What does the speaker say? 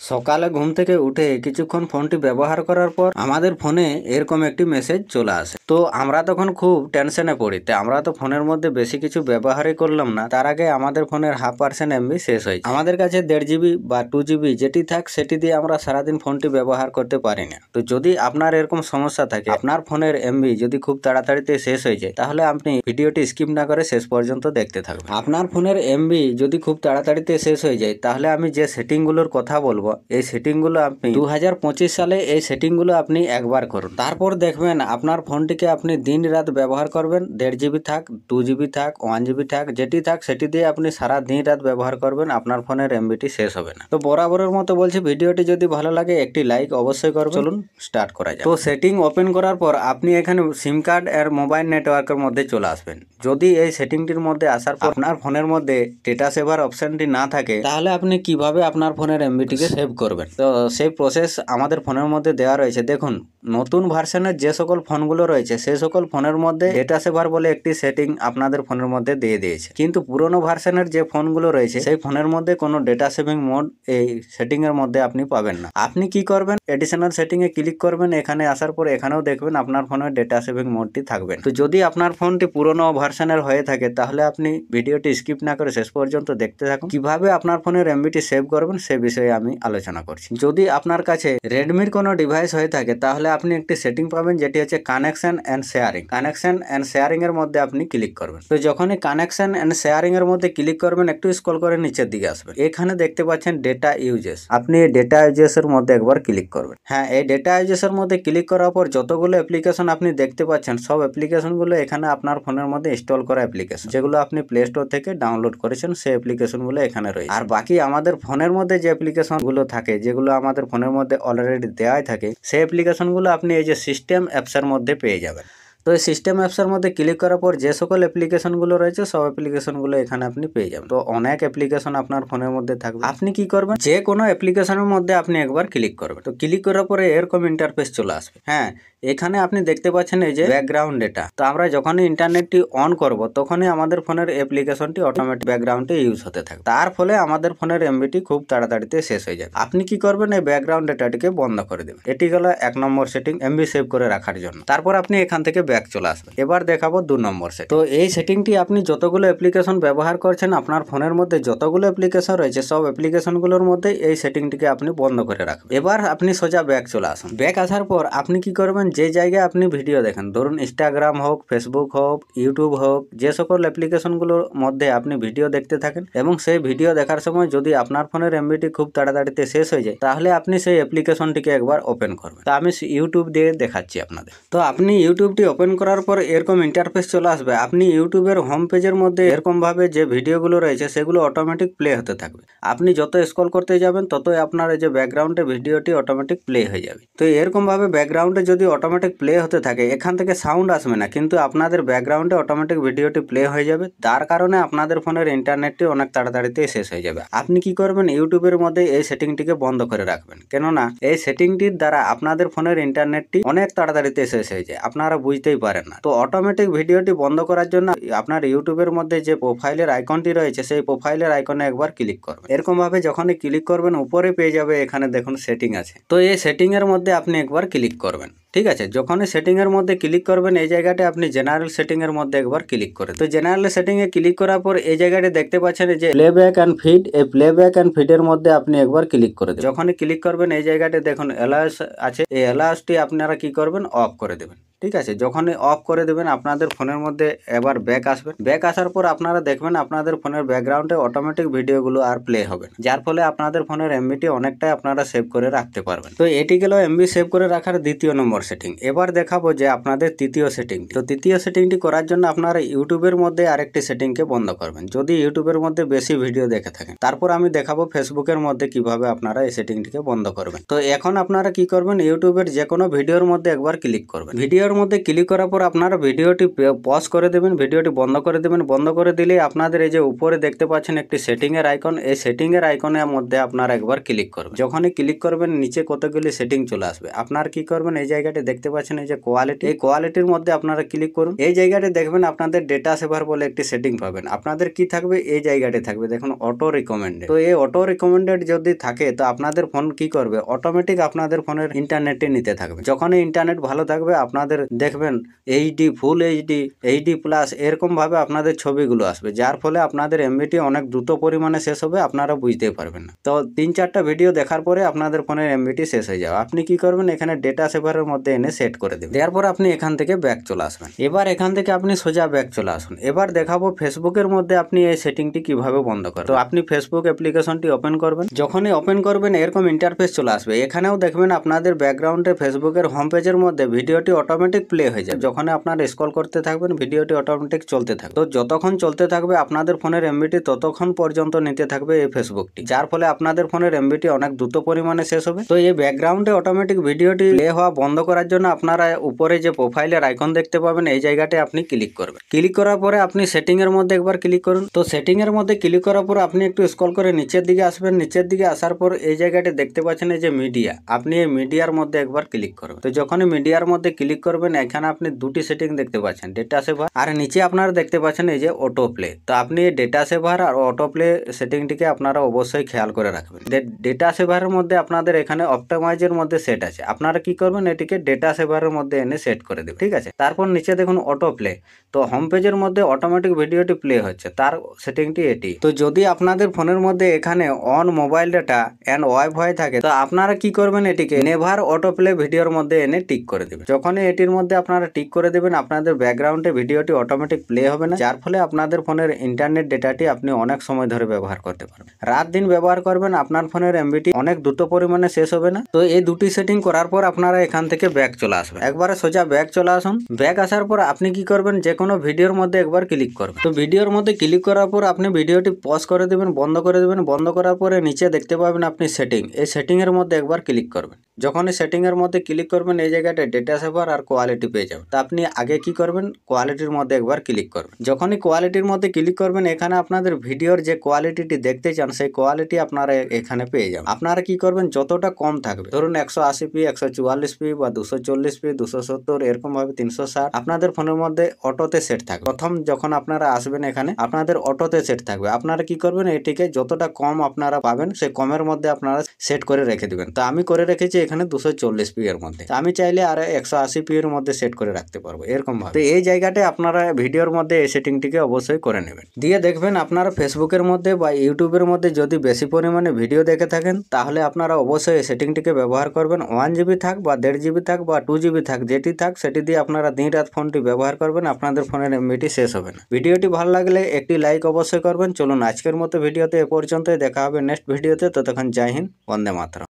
সকালে ঘুম থেকে উঠে কিছুক্ষণ ফোনটি ব্যবহার করার পর আমাদের ফোনে এরকম একটি মেসেজ চলে আসে। তো আমরা তখন খুব টেনশনে পড়ি। তো আমরা তো ফোনের মধ্যে বেশি কিছু ব্যবহারই করলাম না, তার আগে আমাদের ফোনের 0.5% এমবি শেষ হয়েছে। আমাদের কাছে 1.5 জিবি বা 2 জিবি যেটি থাক সেটি দিয়ে আমরা সারাদিন ফোনটি ব্যবহার করতে পারি না। তো যদি আপনার এরকম সমস্যা থাকে, আপনার ফোনের এমবি যদি খুব তাড়াতাড়িতে শেষ হয়ে যায়, তাহলে আপনি ভিডিওটি স্কিপ না করে শেষ পর্যন্ত দেখতে থাকবেন। আপনার ফোনের এমবি যদি খুব তাড়াতাড়িতে শেষ হয়ে যায়, তাহলে আমি যে সেটিংগুলোর কথা বলবো, এই সেটিংগুলো আপনি 2025 সালে এই সেটিংগুলো আপনি একবার করুন। তারপর দেখবেন আপনার ফোনটিকে আপনি দিন রাত ব্যবহার করবেন। 1.5 জিবি থাক, 2 জিবি থাক, 1 জিবি থাক, যেটি থাক সেটি দিয়ে আপনি সারা দিন রাত ব্যবহার করবেন, আপনার ফোনের এমবিটি শেষ হবে না। তো বরাবরের মতো বলছি, ভিডিওটি যদি ভালো লাগে একটি লাইক অবশ্যই করবেন। চলুন স্টার্ট করা যাক। তো সেটিং ওপেন করার পর আপনি এখানে সিম কার্ড আর মোবাইল নেটওয়ার্কের মধ্যে চলে আসবেন। যদি এই সেটিংটির মধ্যে আসার পর আপনার ফোনের মধ্যে ডেটা সেভার অপশনটি না থাকে, তাহলে আপনি কিভাবে আপনার ফোনের এমবিটিকে সেভ করবেন, তো সেই প্রসেস আমাদের ফোনের মধ্যে দেওয়া রয়েছে। দেখুন, নতুন ভার্সনের যে সকল ফোনগুলো রয়েছে সেই সকল ফোনের মধ্যে ডেটা সেভার বলে একটি সেটিং আপনাদের ফোনের মধ্যে দিয়ে দিয়েছে, কিন্তু পুরনো ভার্সনের যে ফোনগুলো রয়েছে সেই ফোনের মধ্যে কোনো ডেটা সেভিং মোড এই সেটিং এর মধ্যে আপনি পাবেন না। আপনি কি করবেন, এডিশনাল সেটিং এ ক্লিক করবেন। এখানে আসার পর এখানেও দেখবেন আপনার ফোনের ডেটা সেভিং মোডটি থাকবে না। তো যদি আপনার ফোনটি পুরনো ভার্সনের হয়ে থাকে, তাহলে আপনি ভিডিওটি স্কিপ না করে শেষ পর্যন্ত দেখতে থাকুন। কিভাবে আপনার ফোনের এমবিটি সেভ করবেন সে বিষয়ে আমি আলোচনা করছি। যদি আপনার কাছে রেডমির কোনো ডিভাইস হয়ে থাকে, তাহলে আপনি একটি সেটিং পাবেন যেটি হচ্ছে connection and sharing. Connection and sharing এর মধ্যে আপনি ক্লিক করবেন। তো যখনই কানেকশন এন্ড শেয়ারিং এর মধ্যে ক্লিক করবেন, একটু স্ক্রল করে নিচের দিকে আসবেন। এখানে দেখতে পাচ্ছেন ডেটা ইউজেস। আপনি এই ডেটা ইউজেস এর মধ্যে একবার ক্লিক করবেন। হ্যাঁ, এই ডেটা ইউজেস এর মধ্যে ক্লিক করার পর যতগুলো অ্যাপ্লিকেশন আপনি দেখতে পাচ্ছেন, সব অ্যাপ্লিকেশনগুলো এখানে আপনার ফোনের মধ্যে ইনস্টল করা অ্যাপ্লিকেশন, যেগুলো আপনি প্লে স্টোর থেকে ডাউনলোড করেছেন, সেই অ্যাপ্লিকেশনগুলো এখানে রয়েছে। আর বাকি আমাদের ফোনের মধ্যে যে অ্যাপ্লিকেশনগুলো থাকে, যেগুলো আমাদের ফোনের মধ্যে অলরেডি দেওয়াই থাকে, সেই অ্যাপ্লিকেশনগুলো আপনি এই যে সিস্টেম অ্যাপসের মধ্যে পেয়ে যাবেন। তো এই সিস্টেম অ্যাপসের মধ্যে ক্লিক করার পর যে সকল অ্যাপ্লিকেশনগুলো রয়েছে সব অ্যাপ্লিকেশনগুলো এখানে আপনি পেয়ে যাবেন। তো অনেক অ্যাপ্লিকেশন আপনার ফোনের মধ্যে থাকবে। আপনি কি করবেন, যে কোনো অ্যাপ্লিকেশনের মধ্যে আপনি একবার ক্লিক করবেন। তো ক্লিক করার পরে এরকম ইন্টারফেস চলে আসবে। হ্যাঁ, এখানে আপনি দেখতে পাচ্ছেন এই যে ব্যাকগ্রাউন্ড ডেটা। তো আমরা যখনই ইন্টারনেটটি অন করব, তখনই আমাদের ফোনের অ্যাপ্লিকেশনটি অটোমেটিক ব্যাকগ্রাউন্ডে ইউজ হতে থাকবে। তার ফলে আমাদের ফোনের এমবিটি খুব তাড়াতাড়িতে শেষ হয়ে যাবে। আপনি কি করবেন, এই ব্যাকগ্রাউন্ড ডেটাটিকে বন্ধ করে দেবেন। এটি হলো 1 নম্বর সেটিং, এমবি সেভ করে রাখার জন্য। তারপর আপনি এখান থেকে ব্যাক চলে আসবেন। এবার দেখাবো 2 নম্বর সেটিং। তো এই সেটিংটি আপনি যতগুলো অ্যাপ্লিকেশন ব্যবহার করছেন, আপনার ফোনের মধ্যে যতগুলো অ্যাপ্লিকেশন রয়েছে সব অ্যাপ্লিকেশনগুলোর মধ্যে এই সেটিংটিকে আপনি বন্ধ করে রাখবেন। এবার আপনি সোজা ব্যাক চলে আসুন। ব্যাক আসার পর আপনি কি করবেন, যে জায়গায় আপনি ভিডিও দেখেন, ধরুন ইনস্টাগ্রাম হোক, ফেসবুক হোক, ইউটিউব হোক, যে সকল অ্যাপ্লিকেশনগুলোর মধ্যে আপনি ভিডিও দেখতে থাকেন এবং সেই ভিডিও দেখার সময় যদি আপনার ফোনের এমবিটি খুব তাড়াতাড়িতে শেষ হয়ে যায়, তাহলে আপনি সেই অ্যাপ্লিকেশনটিকে একবার ওপেন করবেন। তো আমি ইউটিউব দিয়ে দেখাচ্ছি আপনাদের। তো আপনি ইউটিউবটি ওপেন করার পর এরকম ইন্টারফেস চলে আসবে। আপনি ইউটিউবের হোম পেজের মধ্যে এরকম ভাবে যে ভিডিওগুলো রয়েছে সেগুলো অটোমেটিক প্লে হতে থাকবে। আপনি যত স্ক্রল করতে যাবেন, ততই আপনার এই যে ব্যাকগ্রাউন্ডে ভিডিওটি অটোমেটিক প্লে হয়ে যাবে। তো এরকম ভাবে ব্যাকগ্রাউন্ডে যদি অটোমেটিক প্লে হতে থাকে, এখান থেকে সাউন্ড আসবে না, কিন্তু আপনাদের ব্যাকগ্রাউন্ডে অটোমেটিক ভিডিওটি প্লে হয়ে যাবে। তার কারণে আপনাদের ফোনের ইন্টারনেটটি অনেক তাড়াতাড়িতে শেষ হয়ে যাবে। আপনি কি করবেন, ইউটিউবের মধ্যে এই সেটিংটিকে বন্ধ করে রাখবেন, কেননা এই সেটিংটির দ্বারা আপনাদের ফোনের ইন্টারনেটটি অনেক তাড়াতাড়িতে শেষ হয়ে যায়, আপনারা বুঝতেই পারেন না। তো অটোমেটিক ভিডিওটি বন্ধ করার জন্য আপনার ইউটিউবের মধ্যে যে প্রোফাইলের আইকনটি রয়েছে, সেই প্রোফাইলের আইকনে একবার ক্লিক করবেন। এরকম ভাবে যখনই ক্লিক করবেন, উপরে পেয়ে যাবে এখানে দেখুন সেটিং আছে। তো এই সেটিং এর মধ্যে আপনি একবার ক্লিক করবেন। ঠিক আছে, যখনই সেটিং এর মধ্যে ক্লিক করবেন, এই জায়গাটা আপনি জেনারেল সেটিং এর মধ্যে একবার ক্লিক করেন। তো জেনারেল সেটিং এ ক্লিক করার পর এই জায়গাটা দেখতে পাচ্ছেন যে প্লেব্যাক এন্ড ফিড, এই প্লেব্যাক এন্ড ফিডের মধ্যে আপনি একবার ক্লিক করে দেবেন। যখনই ক্লিক করবেন, এই জায়গাটা দেখুন অ্যালাউস আছে, এই অ্যালাউসটি আপনারা কি করবেন, অফ করে দেবেন। ঠিক আছে, যখনই অফ করে দেবেন, আপনাদের ফোনের মধ্যে এবার ব্যাক আসবে। ব্যাক আসার পর আপনারা দেখবেন আপনাদের ফোনের ব্যাকগ্রাউন্ডে অটোমেটিক ভিডিওগুলো আর প্লে হবে, যার ফলে আপনাদের ফোনের এমবিটি অনেকটাই আপনারা সেভ করে রাখতে পারবেন। তো এটি গেল এমবি সেভ করে রাখার 2য় নম্বর সেটিং। এবার দেখাবো যে আপনাদের 3য় সেটিং। তো 3য় সেটিংটি করার জন্য আপনারা ইউটিউবের মধ্যে আরেকটি সেটিংকে বন্ধ করবেন, যদি ইউটিউবের মধ্যে বেশি ভিডিও দেখে থাকেন। তারপর আমি দেখাবো ফেসবুকের মধ্যে কিভাবে আপনারা এই সেটিংটিকে বন্ধ করবেন। তো এখন আপনারা কি করবেন, ইউটিউবের যে কোনো ভিডিওর মধ্যে একবার ক্লিক করবেন। ভিডিওর মধ্যে ক্লিক করার পর আপনারা ভিডিওটি পজ করে দেবেন, ভিডিওটি বন্ধ করে দেবেন। বন্ধ করে দিলে আপনাদের এই যে উপরে দেখতে পাচ্ছেন একটি সেটিং এর আইকন, এই সেটিং এর আইকনের মধ্যে আপনারা একবার ক্লিক করবেন। যখনই ক্লিক করবেন, নিচে কতগুলি সেটিং চলে আসবে। আপনার কি করবেন, এই জায়গাটি জায়গাটি দেখতে পাচ্ছেন এই যে কোয়ালিটি, এই কোয়ালিটির মধ্যে আপনারা ক্লিক করুন। এই জায়গাটি দেখবেন আপনাদের ডেটা সেভার বলে একটি সেটিং পাবেন। আপনাদের কি থাকবে, এই জায়গাটি থাকবে দেখুন অটো রিকমেন্ডেড। তো এই অটো রিকমেন্ডেড যদি থাকে তো আপনাদের ফোন কি করবে, অটোমেটিক আপনাদের ফোনের ইন্টারনেটে নিতে থাকবে। যখনই ইন্টারনেট ভালো থাকবে আপনাদের দেখবেন HD, full HD, HD plus এরকম ভাবে আপনাদের ছবিগুলো আসবে, যার ফলে আপনাদের এমবিটি অনেক দ্রুত পরিমাণে শেষ হবে, আপনারা বুঝতেই পারবেন না। তো 3-4টা ভিডিও দেখার পরে আপনাদের ফোনের এমবিটি শেষ হয়ে যাবে। আপনি কি করবেন, এখানে ডেটা সেভারের মধ্যে এনে সেট করে দেবেন। দেওয়ার পর আপনি এখান থেকে ব্যাক চলে আসবেন। এবার এখান থেকে আপনি সোজা ব্যাক চলে আসুন। এবার দেখাবো ফেসবুকের মধ্যে আপনি এই সেটিংটি কিভাবে বন্ধ করেন। তো আপনি ফেসবুক অ্যাপ্লিকেশনটি ওপেন করবেন। যখনই ওপেন করবেন এরকম ইন্টারফেস চলে আসবে। এখানেও দেখবেন আপনাদের ব্যাকগ্রাউন্ডে ফেসবুকের হোম পেজের মধ্যে ভিডিওটি অটোমেটিক প্লে হয়ে যাবে। যখন আপনারা স্ক্রল করতে থাকবেন ভিডিওটি অটোমেটিক চলতে থাকবে। তো যতক্ষণ চলতে থাকবে আপনাদের ফোনের এমবিটি ততক্ষণ পর্যন্ত নিতে থাকবে এই ফেসবুকটি, যার ফলে আপনাদের ফোনের এমবিটি অনেক দ্রুত পরিমাণে শেষ হবে। তো এই ব্যাকগ্রাউন্ডে অটোমেটিক ভিডিওটি প্লে হওয়া বন্ধ করার জন্য আপনারা উপরে যে প্রোফাইলের আইকন দেখতে পাবেন এই জায়গাতে আপনি ক্লিক করবেন। ক্লিক করার পরে আপনি সেটিং এর মধ্যে একবার ক্লিক করুন। তো সেটিং এর মধ্যে ক্লিক করার পর আপনি একটু স্ক্রল করে নিচের দিকে আসবেন। নিচের দিকে আসার পর এই জায়গাটি দেখতে পাচ্ছেন এই যে মিডিয়া, আপনি এই মিডিয়ার মধ্যে একবার ক্লিক করবেন। তো যখনই মিডিয়ার মধ্যে ক্লিক করবেন এখানে আপনি দুটি সেটিং দেখতে পাচ্ছেন, ডেটা সেভার আর নিচে আপনারা দেখতে পাচ্ছেন এই যে অটো প্লে। তো আপনি এই ডেটা সেভার আর অটো প্লে সেটিংটিকে আপনারা অবশ্যই খেয়াল করে রাখবেন। ডেটা সেভারের মধ্যে আপনাদের এখানে অপটিমাইজের মধ্যে সেট আছে, আপনারা কি করবেন এটিকে ডেটা সেভারের মধ্যে এনে সেট করে দেবেন, ঠিক আছে। তারপর নিচে দেখুন অটো প্লে, তো হোম পেজের মধ্যে অটোমেটিক ভিডিওটি প্লে হচ্ছে, তার সেটিংটি এটি। তো যদি আপনাদের ফোনের মধ্যে এখানে on mobile data and wifi থাকে তো আপনারা কি করবেন, এটিকে নেভার অটো প্লে ভিডিওর মধ্যে এনে টিক করে দেবেন। যখনই এটির মধ্যে আপনারা টিক করে দেবেন আপনাদের ব্যাকগ্রাউন্ডে ভিডিওটি অটোমেটিক প্লে হবে না, যার ফলে আপনাদের ফোনের ইন্টারনেট ডেটাটি আপনি অনেক সময় ধরে ব্যবহার করতে পারবেন। রাত দিন ব্যবহার করবেন আপনার ফোনের এমবিটি অনেক দ্রুত পরিমাণে শেষ হবে না। তো এই দুটি সেটিং করার পর আপনারা এখান থেকে ব্যাক চলে আসবেন। একবারে সোজা ব্যাক চলে আসুন। ব্যাক আসার পর আপনি কি করবেন, যে কোনো ভিডিওর মধ্যে একবার ক্লিক করবেন। তো ভিডিওর মধ্যে ক্লিক করার পর আপনি ভিডিওটি পজ করে দেবেন, বন্ধ করে দেবেন। বন্ধ করার পরে নিচে দেখতে পাবেন আপনি সেটিং, এই সেটিং এর মধ্যে একবার ক্লিক করবেন। যখনই সেটিং এর মধ্যে ক্লিক করবেন এই জায়গাটা ডেটা সেভার আর কোয়ালিটি পেয়ে যাবেন। তো আপনি আগে কি করবেন, কোয়ালিটির মধ্যে একবার ক্লিক করবেন। যখনই কোয়ালিটির মধ্যে ক্লিক করবেন এখানে আপনাদের ভিডিওর যে কোয়ালিটিটি দেখতে চান সেই কোয়ালিটি আপনারা এখানে পেয়ে যাবেন। আপনারা কি করবেন, যতটা কম থাকবে ধরুন 180p, 144p বা 240p, 270 এরকম ভাবে 360 আপনাদের ফোনের মধ্যে অটোতে সেট থাকবে। প্রথম যখন আপনারা আসবেন এখানে আপনাদের অটোতে সেট থাকবে। আপনারা কি করবেন, এটিকে যতটা কম আপনারা পাবেন সেই কমের মধ্যে আপনারা সেট করে রেখে দিবেন। তো আমি করে রেখেছি এখানে 240p এর মধ্যে। আমি চাইলে আর 180p এর মধ্যে সেট করে রাখতে পারবো এরকম ভাবে। তো এই জায়গাতে আপনারা ভিডিওর মধ্যে এই সেটিংটিকে অবশ্যই করে নেবেন। দিয়ে দেখবেন আপনারা ফেসবুকের মধ্যে বা ইউটিউবের মধ্যে যদি বেশি পরিমাণে ভিডিও দেখে থাকেন তাহলে আপনারা অবশ্যই এই সেটিংটিকে ব্যবহার করবেন। 1GB থাক বা 1.5GB থাক বা 2GB থাক, যেটি থাক সেটি দিয়ে আপনারা দিন রাত ফোনটি ব্যবহার করবেন, আপনাদের ফোনের এমবিটি শেষ হবে না। ভিডিওটি ভালো লাগলে একটি লাইক অবশ্যই করবেন। চলুন আজকের মতো ভিডিওতে এ পর্যন্তই, দেখা হবে নেক্সট ভিডিওতে। ততক্ষণ জয় হিন্দ, বন্দে মাতরম।